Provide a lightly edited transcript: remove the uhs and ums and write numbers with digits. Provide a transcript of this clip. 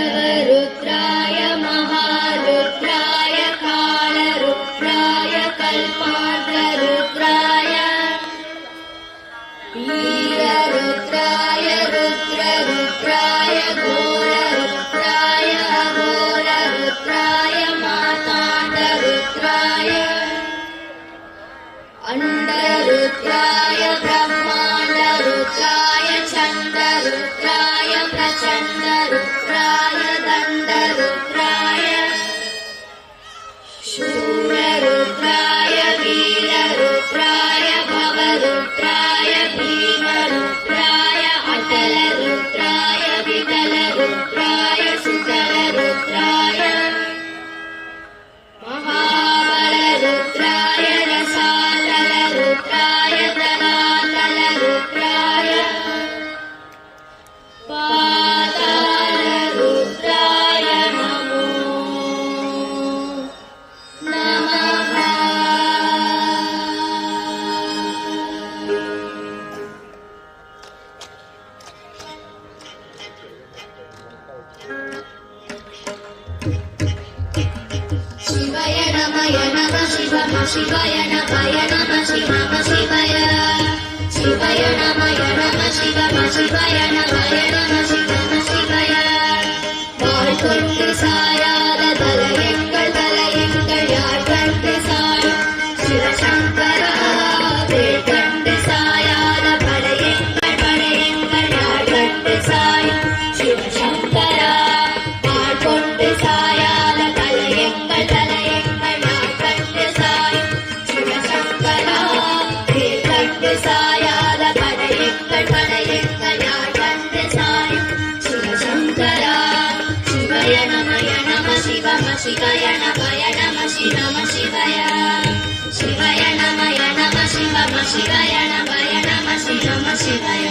भैरवरुद्राय महारुद्राय कालरुद्राय कल्पान्तरुद्राय वीररुद्राय रुद्ररुद्राय घोररुद्राय अघोररुद्राय माताण्डरुद्राय अण्डरुद्राय ब्रह्माण्डरुद्राय चण्डरुद्राय प्रचण्डरुद्राय दण्डरुद्राय शूररुद्राय वीररुद्राय भवरुद्राय भीमरुद्राय अटलरुद्राय विटलरुद्राय सुतलरुद्राय महाबलरुद्राय रसातलरुद्राय तलातलरुद्राय पातालरुद्राय नमो नमः। शिवाय नमः शिवम शिवाय नमः शिवम शिवाय शिवाय नमः शिवम शिवाय नमः शिवम शिवाय வாழ் கொண்டு சாயாத தலையங்கள் தலையங்கள் யார் கண்டு சாயும் சிவசங்கரா வேல் கண்டு சாயாத படையங்கள் படையங்கள் யார் கண்டு சாயும் சிவசங்கரா வாழ் கொண்டு சாயாத தலையங்கள் தலையங்கள் யார் கண்டு சாயும் சிவசங்கரா வேல் கண்டு சாயாத படையங்கள் படையங்கள் யார் கண்டு சாயும் சிவசங்கரா शिवाय नमः शिवम शिवाय नमः शिवम शिवाय शिवाय नमः शिवम शिवाय नमः शिवम शिवाय